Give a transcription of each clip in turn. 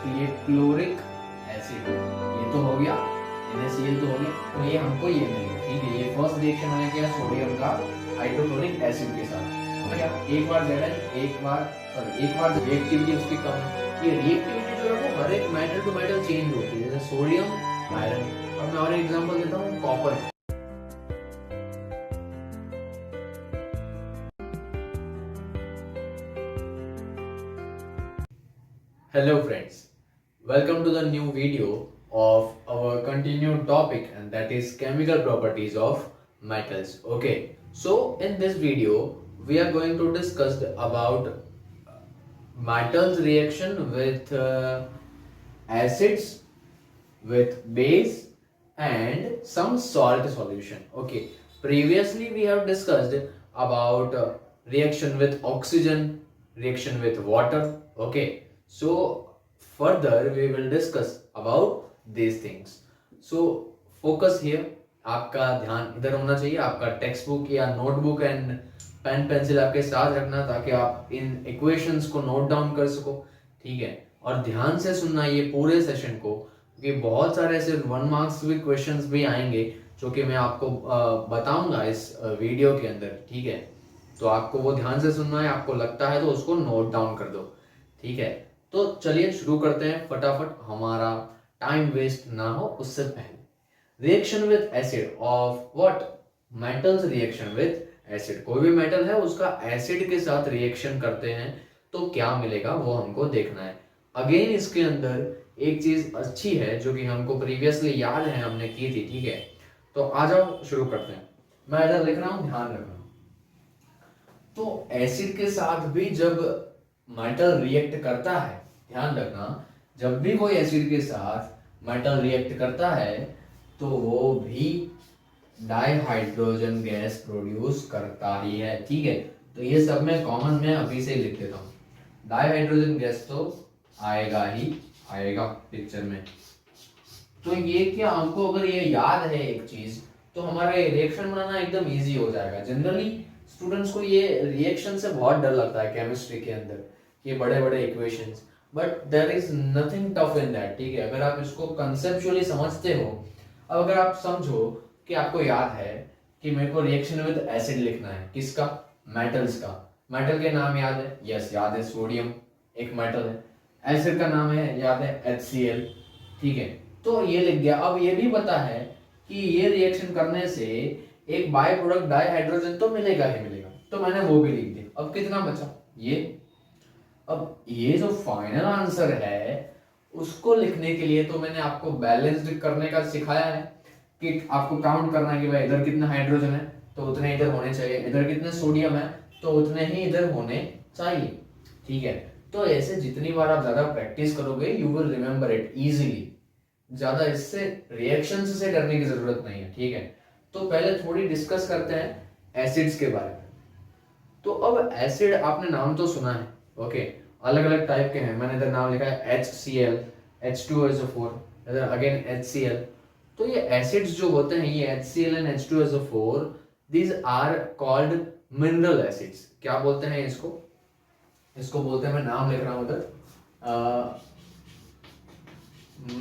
ये chloric acid, ये तो हो गया, NaCl तो हो गया, तो ये हमको ये मिलेगा। ठीक है, ये फर्स्ट रिएक्शन मैंने किया सोडियम का हाइड्रोक्लोरिक एसिड के साथ। तो क्या एक बार Zn, एक बार रिएक्टिविटी उसकी कम है। ये रिएक्टिविटी जो है वो हर एक मेटल टू मेटल चेंज होती है, जैसे सोडियम आयरन। अब मैं और एग्जांपल देता हूँ, copper. Hello friends, welcome to the new video of our continued topic, and that is chemical properties of metals. Okay, so in this video we are going to discuss about metals reaction with acids, with base and some salt solution. Okay, previously we have discussed about reaction with oxygen, reaction with water. Okay, so further we will discuss about these things. So focus here, आपका ध्यान इधर होना चाहिए, आपका text book या notebook and pen pencil आपके साथ रखना, ताकि आप इन इक्वेशंस को नोट डाउन कर सको। ठीक है, और ध्यान से सुनना ये पूरे सेशन को, क्योंकि बहुत सारे ऐसे 1 मार्क्स भी क्वेश्चंस भी आएंगे जो कि मैं आपको बताऊंगा इस वीडियो के अंदर। ठीक है, तो आपको वो ध्यान से सुनना है, आपको लगता है तो उसको नोट डाउन कर दो। ठीक है, तो चलिए शुरू करते हैं फटाफट, हमारा टाइम वेस्ट ना हो उससे पहले। Reaction with acid of what? Metals reaction with acid. कोई भी मेटल है उसका एसिड के साथ रिएक्शन करते हैं तो क्या मिलेगा वो हमको देखना है। अगेन इसके अंदर एक चीज अच्छी है जो कि हमको प्रीवियसली याद है, हमने की थी। ठीक है, तो आ जाओ शुरू करते हैं। मैं इधर लिख रहा हूं, ध्यान रखना। तो एसिड के साथ भी जब मेटल रिएक्ट करता है, ध्यान रखना, जब भी कोई एसिड के साथ मेटल रिएक्ट करता है तो वो भी डाइहाइड्रोजन गैस प्रोड्यूस करता ही है। ठीक है, तो ये सब में कॉमन मैं अभी से लिख देता हूँ, डाइहाइड्रोजन गैस तो आएगा ही आएगा पिक्चर में। तो ये क्या, हमको अगर ये याद है एक चीज, तो हमारा ये रिएक्शन बनाना एकदम इजी हो जाएगा। जनरली स्टूडेंट्स को ये रिएक्शन से बहुत डर लगता है केमिस्ट्री के अंदर, ये बड़े बड़े equations, but there is nothing tough in that. ठीक है, अगर आप इसको कंसेप्चुअली समझते हो, अब अगर आप समझो कि आपको याद है कि मेरे को रिएक्शन विद एसिड लिखना है, किसका? मेटल्स का। मेटल के नाम याद है? यस, याद है, सोडियम एक मेटल है। एसिड का नाम है, याद है, HCl। ठीक है, तो ये लिख गया। अब ये भी पता है कि ये रिएक्शन करने से एक बाय प्रोडक्ट डाइहाइड्रोजन तो मिलेगा ही मिलेगा, तो मैंने वो भी लिख दिया। अब कितना बचा? ये। अब ये जो फाइनल आंसर है उसको लिखने के लिए तो मैंने आपको बैलेंस्ड करने का सिखाया है, कि आपको काउंट करना है कि भाई इधर कितना हाइड्रोजन है तो उतने इधर होने चाहिए, इधर कितने सोडियम है तो उतने ही इधर होने चाहिए। ठीक है, तो ऐसे जितनी बार आप ज्यादा प्रैक्टिस करोगे you will remember it easily. ज्यादा इससे रिएक्शन से डरने की जरूरत नहीं है। ठीक है, तो पहले थोड़ी डिस्कस करते हैं एसिड्स के बारे में। तो अब एसिड आपने नाम तो सुना है। ओके, अलग अलग टाइप के हैं, मैंने इधर नाम लिखा है HCl, H2SO4, इधर अगेन HCl। तो ये एसिड्स जो होते हैं, ये HCl and H2SO4, these are called mineral acids. क्या बोलते हैं इसको? इसको बोलते हैं, मैं नाम लिख रहा हूं उधर,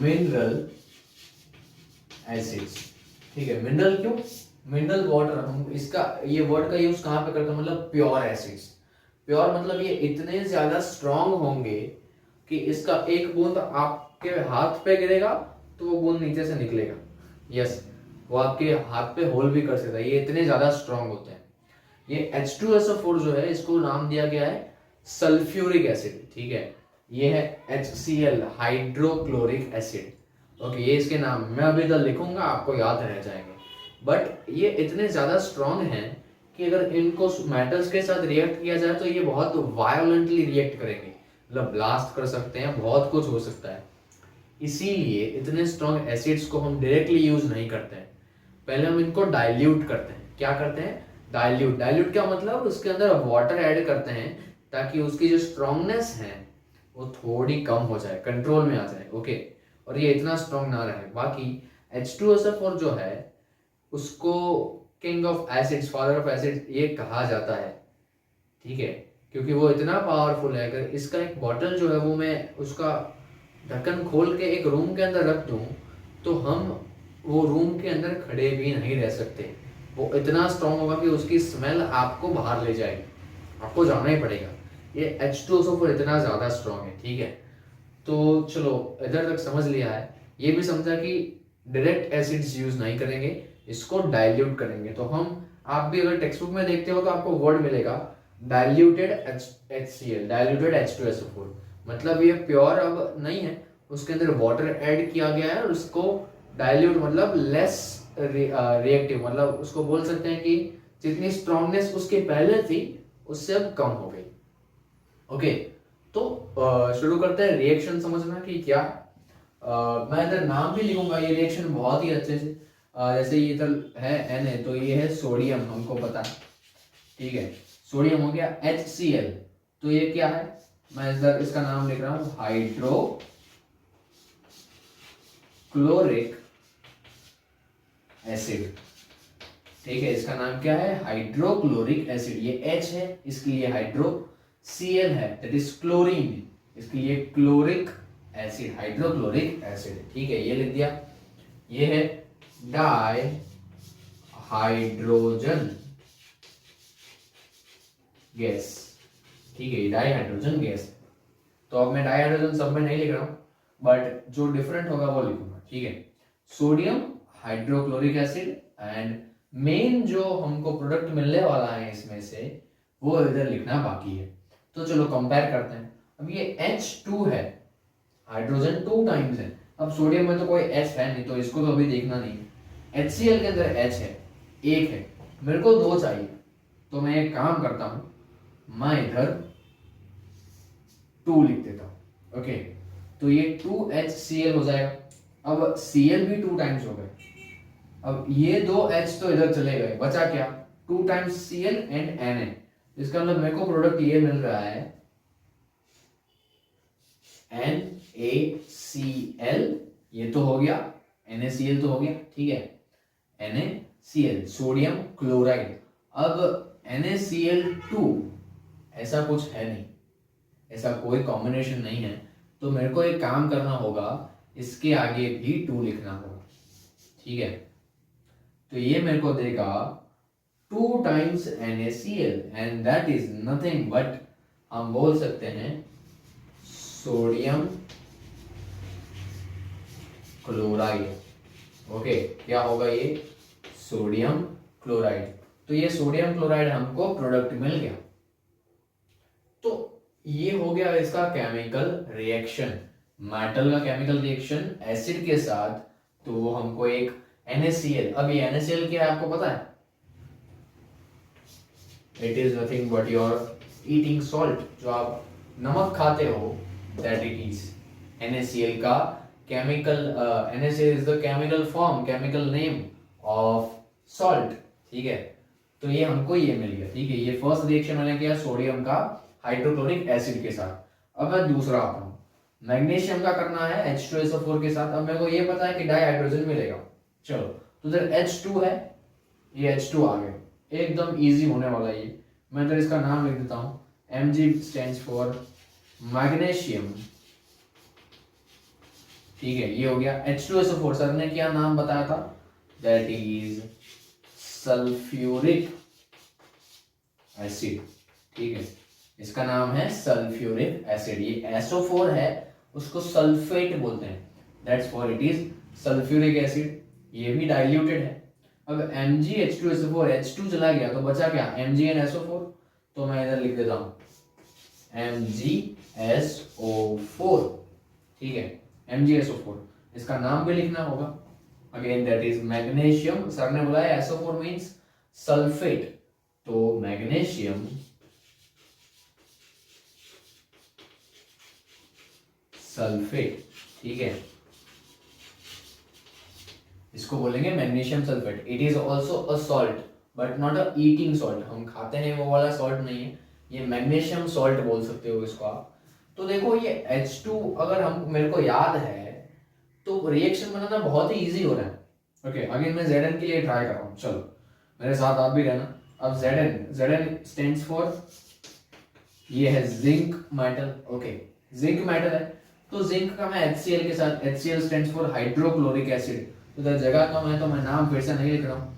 मिनरल एसिड्स। ठीक है, मिनरल क्यों? मिनरल वाटर, हम इसका ये वर्ड का यूज कहां पे करते हैं? मतलब प्योर एसिड्स। प्योर मतलब ये इतने ज्यादा स्ट्रांग होंगे कि इसका एक बूंद आपके हाथ पे गिरेगा तो वो बूंद नीचे से निकलेगा। यस, वो आपके हाथ पे होल भी कर सकता है, ये इतने ज्यादा स्ट्रांग होते हैं। ये H2SO4 जो है, इसको नाम दिया गया है सल्फ्यूरिक एसिड। ठीक है, ये है HCl, हाइड्रोक्लोरिक एसिड। ओके, ये इसके नाम मैं अभी इधर लिखूंगा, आपको याद रह जाएंगे। बट ये इतने ज्यादा स्ट्रांग हैं कि अगर इनको मेटल्स के साथ रिएक्ट किया जाए तो ये बहुत वायोलेंटली रिएक्ट करेंगे, मतलब ब्लास्ट कर सकते हैं, बहुत कुछ हो सकता है। इसीलिए इतने स्ट्रांग एसिड्स को हम डायरेक्टली यूज नहीं करते हैं, पहले हम इनको डाइल्यूट करते हैं। क्या करते हैं? डाइल्यूट। डाइल्यूट क्या मतलब? उसके अंदर वाटर ऐड करते हैं ताकि उसकी जो स्ट्रांगनेस है वो थोड़ी कम हो जाए, कंट्रोल में आ जाए। ओके, और ये इतना स्ट्रांग ना रहे। बाकी H2SO4 जो है उसको king of acids, father of acids ये कहा जाता है। ठीक है, क्योंकि वो इतना पावरफुल है। अगर इसका एक बॉटल जो है वो मैं उसका ढक्कन खोल के एक रूम के अंदर रख दूं तो हम वो रूम के अंदर खड़े भी नहीं रह सकते। वो इतना स्ट्रांग होगा कि उसकी स्मेल आपको बाहर ले जाएगी, आपको जाना ही पड़ेगा। ये H2SO4 इतना ज़्यादा स्ट्रांग है, ठीक है। तो चलो इधर तक समझ लिया है। ये भी समझा कि डायरेक्ट एसिड्स यूज नहीं करेंगे, इसको डाइल्यूट करेंगे। तो हम, आप भी अगर टेक्स्ट बुक में देखते हो तो आपको वर्ड मिलेगा डाइल्यूटेड HCl, डाइल्यूटेड H2SO4। मतलब ये प्योर अब नहीं है, उसके अंदर वाटर ऐड किया गया है और उसको डाइल्यूट मतलब लेस रिएक्टिव, मतलब उसको बोल सकते हैं कि जितनी स्ट्रांगनेस उसके पहले थी उससे अब कम हो गई। ओके, तो शुरू करते हैं रिएक्शन समझना कि क्या है। मैं इधर नाम भी लिखूंगा, ये रिएक्शन बहुत ही अच्छे से। जैसे ये इधर है Na, तो ये है सोडियम, हमको पता है, ठीक है। सोडियम हो गया HCl, तो ये क्या है, मैं इधर इसका नाम लिख रहा हूं हाइड्रोक्लोरिक एसिड, ठीक है। इसका नाम क्या है, हाइड्रोक्लोरिक एसिड। ये H है, इसके लिए हाइड्रो, Cl है दैट इज क्लोरीन, इसके लिए क्लोरिक एसिड, हाइड्रोक्लोरिक एसिड, ठीक है। ये लिख दिया। ये है डाई हाइड्रोजन गैस, ठीक है, डाई हाइड्रोजन गैस। तो अब मैं डाई हाइड्रोजन सब में नहीं लिख रहा हूं, बट जो डिफरेंट होगा वो लिखूंगा, ठीक है। Sodium hydrochloric acid, and main जो हमको प्रोडक्ट मिलने वाला है इसमें से वो इधर लिखना बाकी है। तो चलो कंपेयर करते हैं। अब ये H2 है, हाइड्रोजन 2 टाइम्स है। अब सोडियम में तो कोई H है नहीं, तो इसको तो अभी देखना नहीं है। HCl के अंदर H है, एक है, मेरे को 2 चाहिए। तो मैं एक काम करता हूं, मैं इधर 2 लिख देता हूं। ओके, तो ये 2HCl हो जाएगा। अब Cl भी 2 टाइम्स हो गए। अब ये 2 H तो इधर चले गए, बचा क्या, 2 टाइम्स Cl एंड Na। इसका मतलब मेरे को प्रोडक्ट ये मिल रहा है NaCl, ये तो हो गया, NaCl तो हो गया, ठीक है, NaCl सोडियम क्लोराइड। अब NaCl2 ऐसा कुछ है नहीं, ऐसा कोई कॉम्बिनेशन नहीं है, तो मेरे को एक काम करना होगा, इसके आगे भी 2 लिखना होगा, ठीक है। तो ये मेरे को देगा 2 times NaCl and that is nothing but, हम बोल सकते हैं सोडियम क्लोराइड। ओके, क्या होगा ये, सोडियम क्लोराइड। तो ये सोडियम क्लोराइड हमको प्रोडक्ट मिल गया। तो ये हो गया इसका केमिकल रिएक्शन, मेटल का केमिकल रिएक्शन एसिड के साथ। तो हमको एक NaCl, अब ये NaCl क्या है आपको पता है, it is nothing but your eating salt, जो आप नमक खाते हो, दैट इट इज NaCl का chemical, NaCl is the chemical form, chemical name of salt, ठीक है। तो ये हमको ये मिल गया, ठीक है। ये फर्स्ट रिएक्शन मैंने किया सोडियम का हाइड्रोक्लोरिक एसिड के साथ। अब मैं दूसरा आता हूँ, मैग्नीशियम का करना है H2SO4 के साथ। अब मेरे को ये पता है कि डाई हाइड्रोजन मिलेगा, चलो। तो इधर H2 है, ये H2 आ गए, एकदम इजी होने वाला है ये। मैं इधर इसका नाम लिख देता हूँ, Mg स्टैंड्स फॉर मैग्नीशियम, ठीक है। ये हो गया H2SO4, सर ने क्या नाम बताया था, दैट इज सल्फ्यूरिक एसिड, ठीक है। इसका नाम है सल्फ्यूरिक एसिड। ये SO4 है, उसको सल्फेट बोलते हैं, that's for it is sulphuric acid. ये भी डाइल्यूटेड है। अब MgH2SO4, H2 चला गया तो बचा क्या, MgNSO4। तो मैं इधर लिख देता हूं MgSO4, ठीक है, MgSO4। इसका नाम भी लिखना होगा, again that is magnesium. Sir ने बोला है SO4 मींस सल्फेट, तो मैग्नीशियम सल्फेट, ठीक है, इसको बोलेंगे magnesium sulphate. It is also a salt but not a eating salt, हम खाते हैं वो वाला सॉल्ट नहीं है, ये मैग्नीशियम सॉल्ट बोल सकते हो इसको आप। तो देखो ये H2 अगर हम, मेरे को याद है, तो रिएक्शन बनाना बहुत ही इजी हो रहा है। ओके, अगेन मैं Zn के लिए ट्राई कर रहा हूँ, चलो मेरे साथ आप भी रहना। अब Zn स्टैंड्स फॉर, ये है zinc metal, okay, zinc metal है। तो जिंक का मैं HCl के साथ, HCl stands for hydrochloric acid, तो इधर जगह कम है तो मैं नाम फिर से नहीं लिख रहा हूँ।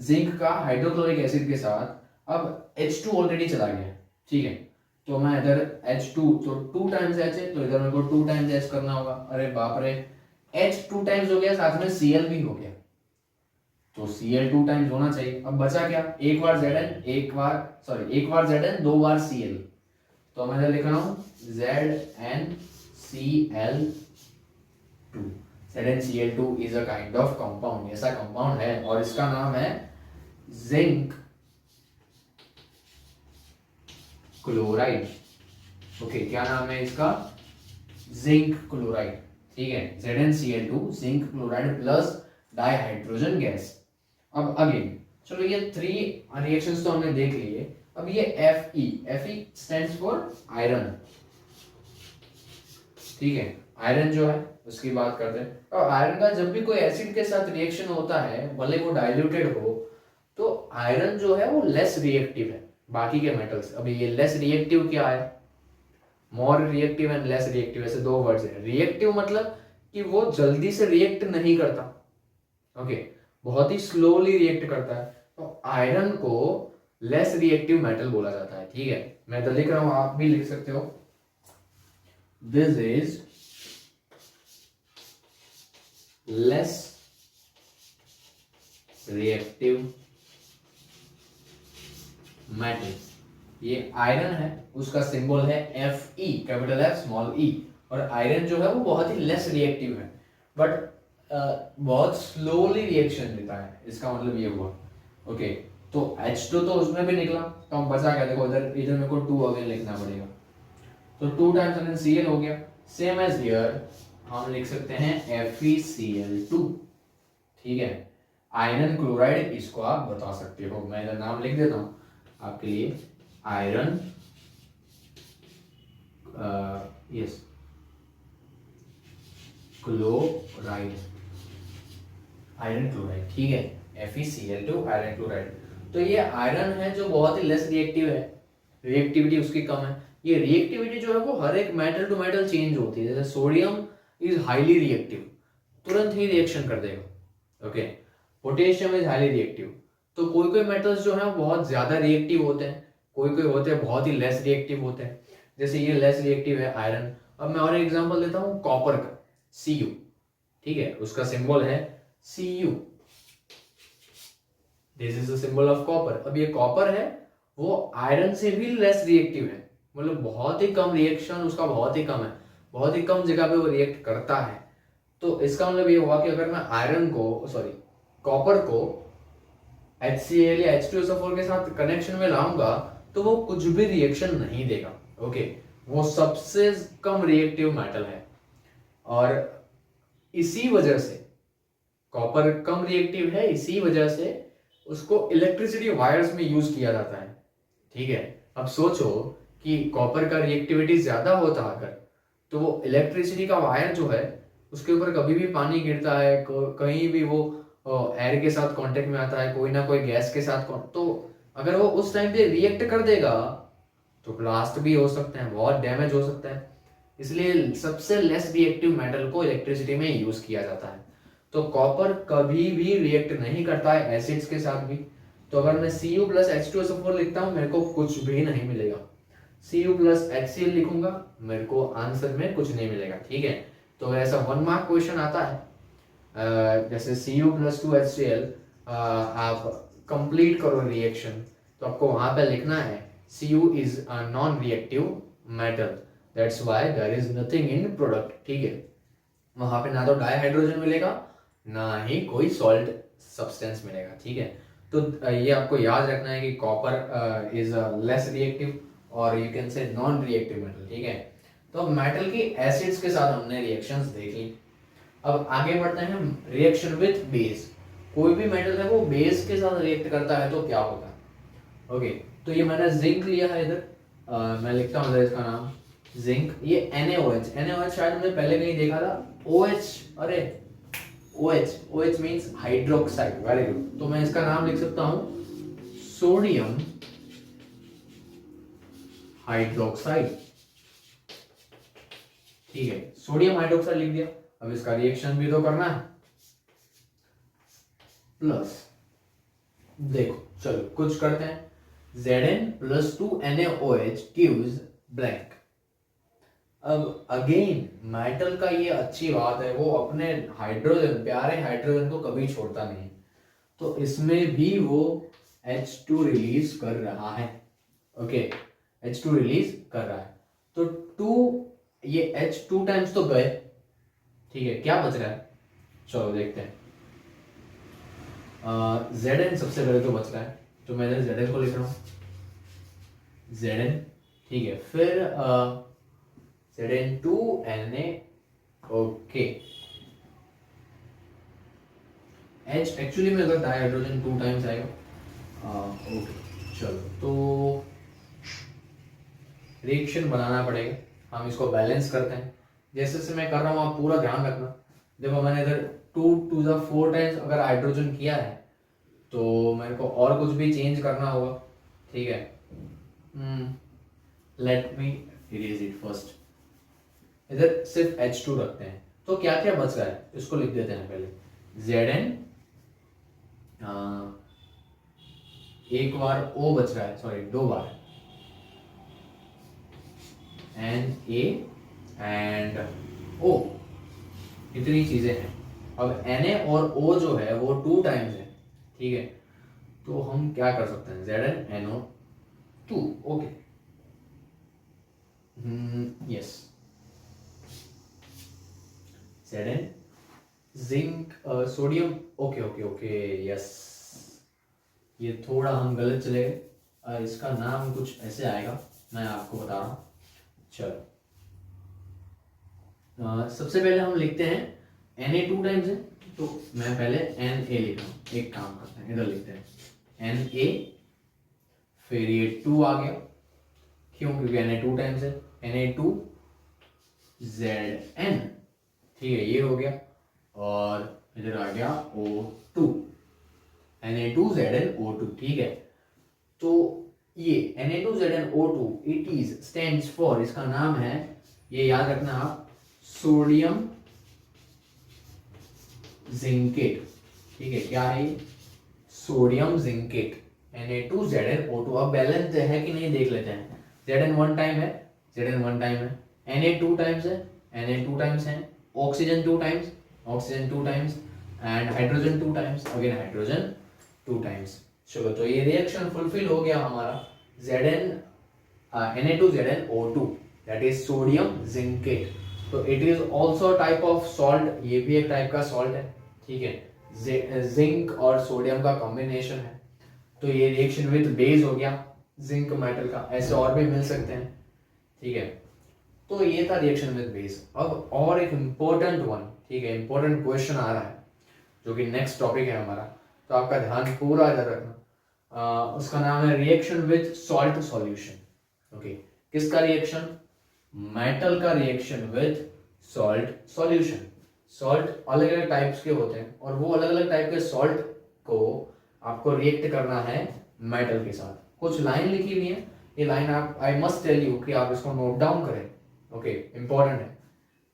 जिंक का हाइड्रोक्लोरिक एसिड के साथ अब H2 ऑलरेडी चला गया है, ठीक है, तो मैं इधर H2, तो 2 टाइम्स H है, तो इधर मेरे को 2 टाइम्स H करना होगा। अरे बाप रे, H 2 टाइम्स हो गया, साथ में Cl भी हो गया, तो Cl 2 टाइम्स होना चाहिए। अब बचा क्या, एक बार Zn, एक बार Zn, 2 बार Cl, तो मैं इधर लिख रहा हूँ ZnCl2। ZnCl2 is a kind of compound, ऐसा कंपाउंड है और इसका नाम है जिंक क्लोराइड। ओके, क्या नाम है इसका, जिंक क्लोराइड, ठीक है, ZnCl2 zinc chloride plus dihydrogen gas. अब अगेन चलो ये 3 रिएक्शंस तो हमने देख लिए। अब ये Fe स्टैंड्स फॉर आयरन, ठीक है, आयरन जो है उसकी बात करते हैं। और आयरन का जब भी कोई एसिड के साथ रिएक्शन होता है, भले वो डाइल्यूटेड हो, तो आयरन जो है वो लेस रिएक्टिव है बाकी के मेटल्स। अभी ये लेस रिएक्टिव क्या है, more reactive and less reactive, ऐसे 2 वर्ड्स है। रिएक्टिव मतलब कि वो जल्दी से रिएक्ट नहीं करता, ओके, बहुत ही स्लोली रिएक्ट करता है, तो आयरन को लेस रिएक्टिव मेटल बोला जाता है, ठीक है। मैं तो लिख रहा हूं, आप भी लिख सकते हो, this is less reactive metal. ये आयरन है, उसका सिंबल है Fe, capital F small e, और आयरन जो है वो बहुत ही लेस रिएक्टिव है, बट बहुत स्लोली रिएक्शन देता है, इसका मतलब ये हुआ। ओके, तो H2 तो उसमें भी निकला, तो हम बचा क्या, देखो इधर मेरे को 2 अगेन लिखना पड़ेगा, तो 2 टाइम्स Cl हो गया। सेम एज हियर हम लिख सकते हैं FeCl2, ठीक है। आयरन क्लोराइड इसको आप बता सकते हो, मैं इधर नाम लिख देता हूं आपके लिए, iron yes chloride, iron chloride, ठीक है, FeCl2 आयरन क्लोराइड। तो ये आयरन है जो बहुत ही लेस रिएक्टिव है, रिएक्टिविटी उसकी कम है। ये रिएक्टिविटी जो है वो हर एक मेटल टू मेटल चेंज होती है, जैसे सोडियम इज हाईली रिएक्टिव, तुरंत ही रिएक्शन कर देगा, okay. Potassium is highly reactive. तो कोई कोई मेटल्स जो है वो बहुत ज्यादा रिएक्टिव होते हैं, कोई कोई होते हैं बहुत ही लेस रिएक्टिव होते हैं, जैसे ये लेस रिएक्टिव है आयरन। अब मैं और एक एग्जांपल देता हूँ कॉपर का, Cu, ठीक है, उसका सिंबल है Cu, this is the symbol of copper. अब ये कॉपर है, वो आयरन से भी लेस रिएक्टिव है, मतलब बहुत ही कम रिएक्शन उसका, बहुत ही कम है, बहुत ही कम जगह पे वो रिएक्ट करता है। तो इसका मतलब ये हुआ कि अगर मैं आयरन को, सॉरी कॉपर को HCl या H2SO4 के साथ कनेक्शन में लाऊंगा तो वो कुछ भी रिएक्शन नहीं देगा, ओके, वो सबसे कम रिएक्टिव मेटल है। और इसी वजह से कॉपर कम रिएक्टिव है, इसी वजह से उसको इलेक्ट्रिसिटी वायर्स में यूज किया जाता है, ठीक है। अब सोचो कि कॉपर का रिएक्टिविटी ज्यादा होता अगर, तो वो इलेक्ट्रिसिटी का वायर जो है उसके ऊपर कभी भी पानी गिरता है, कहीं भी वो एयर के साथ कांटेक्ट में आता है, कोई ना कोई गैस के साथ, तो अगर वो उस टाइम पे रिएक्ट कर देगा तो ब्लास्ट भी हो सकते हैं, बहुत डैमेज हो सकता है। इसलिए सबसे लेस रिएक्टिव मेटल को इलेक्ट्रिसिटी में यूज किया जाता है। तो कॉपर कभी भी रिएक्ट नहीं करता है एसिड्स के साथ भी। तो अगर मैं Cu प्लस H2SO4 लिखता हूं, मेरे को कुछ भी नहीं मिलेगा। Cu प्लस HCl लिखूंगा, मेरे को आंसर में कुछ नहीं मिलेगा, ठीक है। तो ऐसा 1 मार्क क्वेश्चन आता है, जैसे Cu प्लस 2HCl, आप कंप्लीट करो रिएक्शन, तो आपको वहां पे लिखना है Cu is a non reactive metal, that's why there is nothing in product, ठीक है। वहां पे ना तो डाइहाइड्रोजन मिलेगा, ना ही कोई सॉल्ट सब्सटेंस मिलेगा, ठीक है। तो ये आपको याद रखना है कि कॉपर इज लेस रिएक्टिव और you can say non reactive metal, ठीक है। तो मेटल की एसिड्स के साथ हमने रिएक्शंस देख ली। अब आगे बढ़ते हैं रिएक्शन विथ बेस। कोई भी मेटल है वो बेस के साथ रिएक्ट करता है तो क्या होता है, ओके। तो ये मैंने जिंक लिया है इधर, मैं लिखता हूँ इसका नाम जिंक। ये NaOH शायद हमने पहले कहीं देखा था, OH, अरे OH means hydroxide, very good. तो मैं इसका नाम लिख सकता हूं सोडियम हाइड्रोक्साइड, ठीक है, सोडियम हाइड्रोक्साइड लिख दिया। अब इसका रिएक्शन भी तो करना है, प्लस देखो चलो कुछ करते हैं, Zn+2NaOH gives blank। अब अगेन मेटल का ये अच्छी बात है, वो अपने हाइड्रोजन, प्यारे हाइड्रोजन को कभी छोड़ता नहीं, तो इसमें भी वो H2 रिलीज कर रहा है। ओके, H2 रिलीज कर रहा है, तो 2 ये H2 टाइम्स तो गए, ठीक है, क्या बच रहा है, चलो देखते हैं। Zn सबसे पहले तो बच रहा है, तो मैं इधर Zn को लिख रहा हूँ, Zn, ठीक है, फिर Zn2Na, ओके, H एक्चुअली में अगर डाइहाइड्रोजन 2 टाइम्स आएगा, ओके, चलो तो रिएक्शन बनाना पड़ेगा, हम इसको बैलेंस करते हैं, जैसे से मैं कर रहा हूँ आप पूरा ध्यान रखना। देखो मैंने इधर 2 to the 4 टाइम्स अगर हाइड्रोजन किया है तो मेरे को और कुछ भी चेंज करना होगा, ठीक है। Let me erase it first, इधर सिर्फ H2 रखते हैं, तो क्या क्या बच रहा है इसको लिख देते हैं पहले। Zn, एक बार O बच रहा है, sorry 2 bar, Na and O, इतनी चीजें हैं। अब Na और O जो है वो 2 टाइम्स है, ठीक है, तो हम क्या कर सकते हैं, ZnNO2, okay, yes, Zn zinc sodium, okay okay okay, yes, ये थोड़ा हम गलत चले गए, इसका नाम कुछ ऐसे आएगा, मैं आपको बता रहा हूँ। चलो सबसे पहले हम लिखते हैं Na 2 टाइम्स है, तो मैं पहले Na लिख रहा हूँ, एक काम करते हैं इधर लिखते हैं Na, फिर ये 2 आ गया, क्यों, क्योंकि Na 2 टाइम्स है, Na2 Zn, ठीक है, ये हो गया, और इधर आ गया O2, Na2ZnO2, ठीक है, तो ये Na2ZnO2 it is stands for, इसका नाम है, ये याद रखना आप, सोडियम जिंकेट, ठीक है, क्या है ये, सोडियम जिंकेट, Na2ZnO2। अब बैलेंस है कि नहीं देख लेते हैं, Zn 1 टाइम है, Zn 1 टाइम है, Na 2 टाइम्स है, Na 2 टाइम्स है, oxygen 2 times, oxygen 2 times, and hydrogen 2 times, again hydrogen 2 times. चलो तो ये रिएक्शन फुलफिल हो गया हमारा, Zn Na2ZnO2 that is sodium zincate, तो it is also type of salt, ये भी एक टाइप का सॉल्ट है, ठीक है, जिंक और सोडियम का कॉम्बिनेशन है, तो ये रिएक्शन विद बेस हो गया जिंक मेटल का, ऐसे और भी मिल सकते हैं, ठीक है, तो ये था रिएक्शन विद बेस। अब और एक इंपॉर्टेंट वन, ठीक है, इंपॉर्टेंट क्वेश्चन आ रहा है जो कि नेक्स्ट टॉपिक है हमारा, तो आपका ध्यान पूरा इधर रखना, उसका नाम है reaction with salt solution. Okay, किसका रिएक्शन, मेटल का reaction with salt solution. Salt अलग अलग टाइप्स के होते हैं और वो अलग अलग टाइप के सॉल्ट को आपको रिएक्ट करना है मेटल के साथ। कुछ लाइन लिखी हुई है, ये लाइन आप, आई मस्ट टेल यू कि आप इसको नोट डाउन करें, ओके, इंपॉर्टेंट है,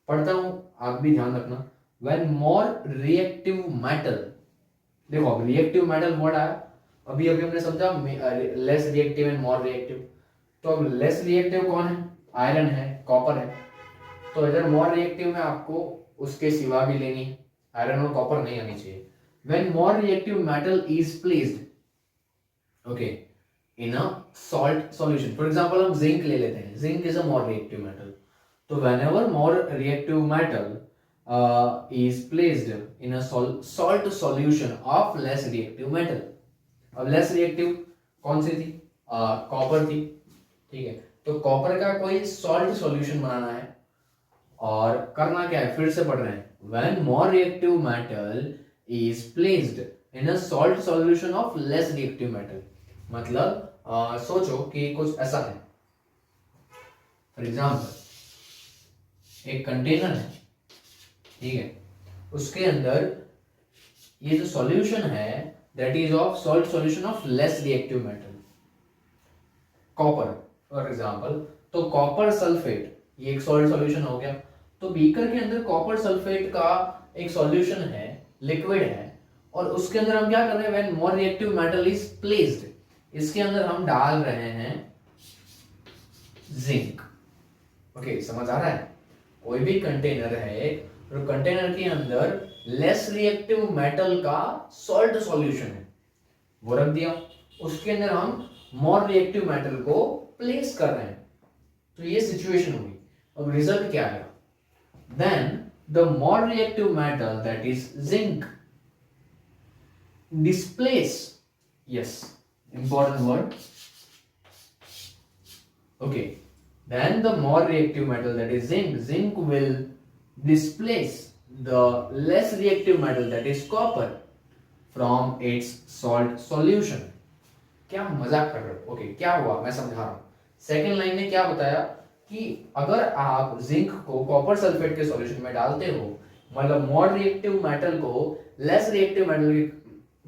पढ़ता हूं, आप भी ध्यान रखना। व्हेन मोर रिएक्टिव मेटल, देखो अब रिएक्टिव मेटल वर्ड आया, अभी अभी हमने समझा less reactive and more reactive, तो अब लेस रिएक्टिव कौन है, आयरन है, कॉपर है, तो इधर मोर रिएक्टिव में आपको उसके सिवा भी लेनी है, आयरन और कॉपर नहीं आनी चाहिए। When more reactive metal is placed, okay, in a salt solution, for example हम जिंक ले लेते हैं, zinc is a more reactive metal, तो whenever more reactive metal is placed in a salt solution of less reactive metal, अब less reactive कौन सी थी, copper थी, ठीक है, तो कॉपर का कोई सॉल्ट सॉल्यूशन बनाना है, और करना क्या है, फिर से पढ़ रहे हैं, when more reactive metal is placed in a salt solution of less reactive metal, मतलब सोचो कि कुछ ऐसा है, फॉर एग्जाम्पल एक कंटेनर है, ठीक है, उसके अंदर ये जो सॉल्यूशन है that is of salt solution of less reactive metal, copper for example, तो कॉपर सल्फेट ये एक सॉल्ट सॉल्यूशन हो गया, तो बीकर के अंदर कॉपर सल्फेट का एक सॉल्यूशन है, लिक्विड है, और उसके अंदर हम क्या कर रहे हैं, when more reactive metal is placed, इसके अंदर हम डाल रहे हैं जिंक। ओके, समझ आ रहा है? कोई भी कंटेनर है और कंटेनर के अंदर लेस रिएक्टिव मेटल का सॉल्ट सॉल्यूशन है, वो रख दिया, उसके अंदर हम मोर रिएक्टिव मेटल को प्लेस कर रहे हैं, तो ये सिचुएशन होगी। अब रिजल्ट क्या आएगा? Then the more reactive metal that is zinc displace, yes, important word, okay, then the more reactive metal that is zinc will displace the less reactive metal that is copper from its salt solution। क्या मजाक कर रहे हो? Okay, क्या हुआ मैं समझा रहा हूं। सेकेंड लाइन ने क्या बताया कि अगर आप जिंक को कॉपर सल्फेट के सॉल्यूशन में डालते हो, मतलब मोर रिएक्टिव मेटल को लेस रिएक्टिव मेटल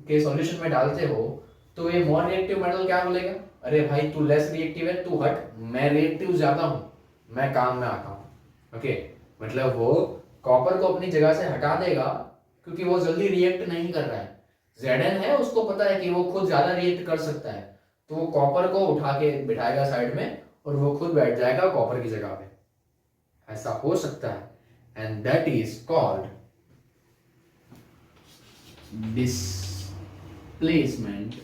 के सॉल्यूशन में डालते हो, तो ये मोर रिएक्टिव मेटल क्या बोलेगा, अरे भाई तू लेस रिएक्टिव है, तू हट, मैं रिएक्टिव ज्यादा हूं, मैं काम में आता हूं। ओके, मतलब वो कॉपर को अपनी जगह से हटा देगा क्योंकि वो जल्दी रिएक्ट नहीं कर रहा है। Zn है, उसको पता है कि वो खुद ज्यादा रिएक्ट कर सकता है, तो वो कॉपर को उठा के बिठाएगा साइड में और वो खुद बैठ जाएगा कॉपर की जगह पे। ऐसा हो सकता है, and that is called displacement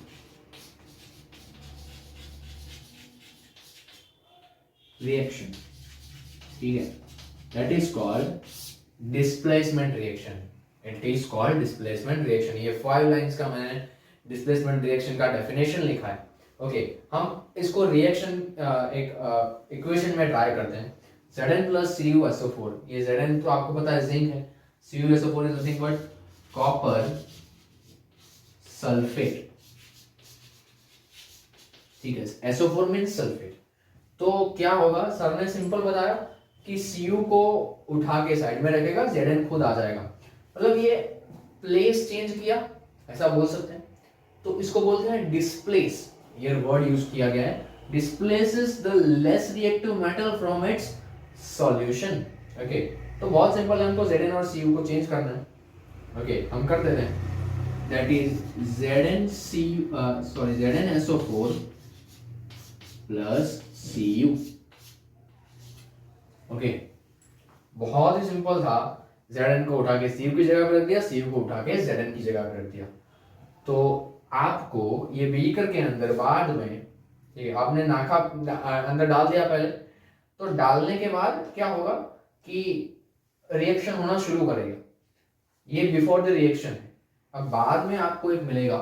reaction. ठीक है, that is called displacement reaction. It is called displacement reaction. ये 5 लाइंस का मैंने डिस्प्लेसमेंट रिएक्शन का डेफिनेशन लिखा है। ओके, हम इसको रिएक्शन एक इक्वेशन में ट्राई करते हैं। Zn प्लस CuSO4, ये Zn तो आपको पता है जिंक है, CuSO4 is nothing but copper sulphate. ठीक है, SO4 मींस सल्फेट। तो क्या होगा, सर ने सिंपल बताया कि Cu को उठा के साइड में रखेगा, Zn खुद आ जाएगा, मतलब ये प्लेस चेंज किया, ऐसा बोल सकते हैं। तो इसको बोलते हैं डिस्प्लेस, ये वर्ड यूज किया गया है, displaces the less reactive metal from its solution. Okay, तो बहुत सिंपल है, हमको Zn और Cu को चेंज करना है। ओके, हम कर देते हैं, that is ZnSO4 plus Cu। Okay, बहुत ही सिंपल था, Zn को उठा के Cu की जगह पर रख दिया, Cu को उठा के Zn की जगह पर रख दिया। तो आपको ये बीकर के अंदर बाद में, ठीक है, आपने नाखा अंदर डाल दिया पहले, तो डालने के बाद क्या होगा कि रिएक्शन होना शुरू करेगा। ये बिफोर द रिएक्शन है। अब बाद में आपको एक मिलेगा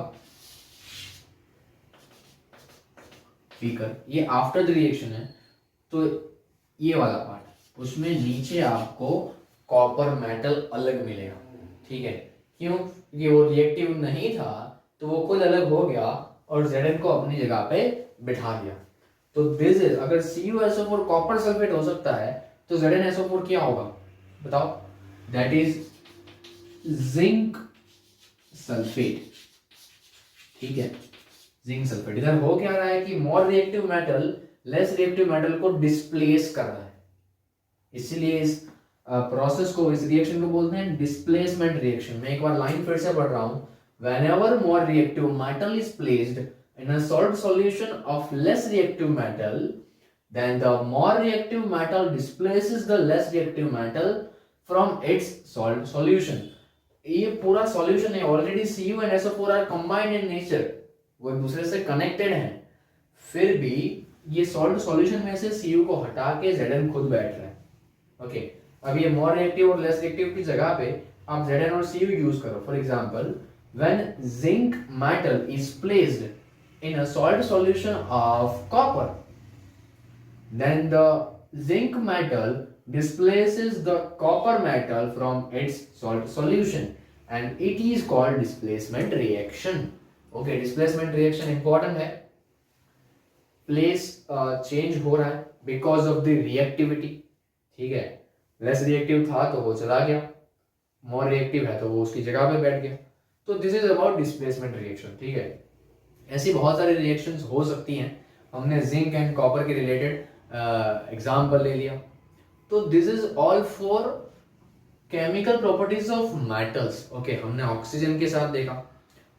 बीकर, ये आफ्टर द रिएक्शन है। तो ये वाला पार्ट, उसमें नीचे आपको कॉपर मेटल अलग मिलेगा। ठीक है, क्यों? क्योंकि वो रिएक्टिव नहीं था, तो वो खुद अलग हो गया और Zn को अपनी जगह पे बिठा दिया। तो दिस इज, अगर CuSO4 कॉपर सल्फेट हो सकता है, तो ZnSO4 क्या होगा बताओ? That is zinc sulphate. ठीक है, जिंक सल्फेट। इधर हो क्या रहा है कि मोर reactive metal less reactive metal को डिस्प्लेस कर रहा है, इसीलिए इस प्रोसेस को, इस रिएक्शन को बोलते हैं डिस्प्लेसमेंट रिएक्शन। मैं एक बार लाइन फिर से पढ़ रहा हूं, whenever more reactive metal is placed in a salt solution of less reactive metal, then the more reactive metal displaces the less reactive metal from its salt solution। ये पूरा solution है, already Cu and SO4 are combined in nature, वो एक दूसरे से connected हैं, फिर भी ये सॉल्ट सॉल्यूशन में से Cu को हटा के Zn खुद बैठ रहा है। ओके, अब ये मोर रिएक्टिव और लेस रिएक्टिव की जगह पे आप Zn और Cu यूज करो। For example, when zinc metal is placed in a salt solution of copper, then the zinc metal displaces the copper metal from its salt solution and it is called displacement reaction। okay, displacement reaction important है, place change हो रहा है because of the reactivity। ठीक है, less reactive था तो वो चला गया, more reactive है तो वो उसकी जगह पे बैठ गया। तो this is about displacement reaction. ठीक है, ऐसी बहुत सारी रिएक्शंस हो सकती हैं। हमने जिंक एंड कॉपर के रिलेटेड एग्जांपल ले लिया। तो this is all for chemical properties of metals. Okay, हमने ऑक्सीजन के साथ देखा,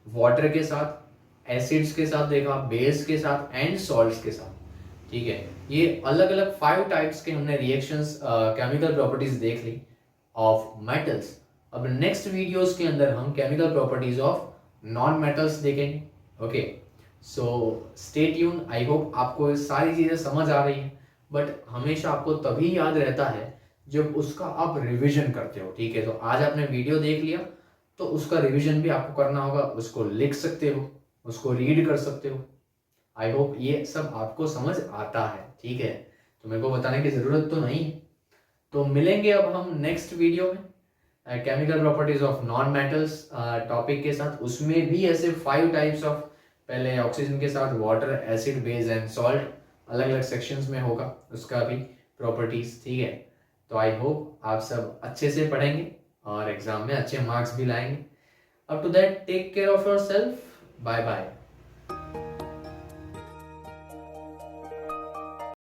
वाटर के साथ, एसिड्स के साथ देखा, बेस के साथ एंड सॉल्ट्स के साथ। ठीक है, ये अलग अलग 5 टाइप्स के हमने रिएक्शंस केमिकल प्रॉपर्टीज देख ली ऑफ मेटल्स। अब नेक्स्ट वीडियोस के अंदर हम chemical properties of non metals देखेंगे। Okay, so stay tune. I hope आपको ये सारी चीजें समझ आ रही हैं, बट हमेशा आपको तभी याद रहता है जब उसका आप रिवीजन करते हो। ठीक है, तो आज आपने वीडियो देख लिया तो उसका रिवीजन भी आपको करना होगा, उसको लिख सकते हो, उसको रीड कर सकते हो। आई होप ये सब आपको समझ आता है। ठीक है, तो मेरे को बताने की जरूरत तो नहीं है। तो मिलेंगे अब हम नेक्स्ट वीडियो में chemical properties of non metals topic के साथ। उसमें भी ऐसे 5 टाइप्स ऑफ, पहले ऑक्सीजन के साथ water, acid, base and salt, अलग अलग सेक्शंस में होगा उसका भी प्रॉपर्टीज। ठीक है, तो आई होप आप सब अच्छे से पढ़ेंगे और एग्जाम में अच्छे मार्क्स भी लाएंगे। Up to that, take care of your self. Bye bye.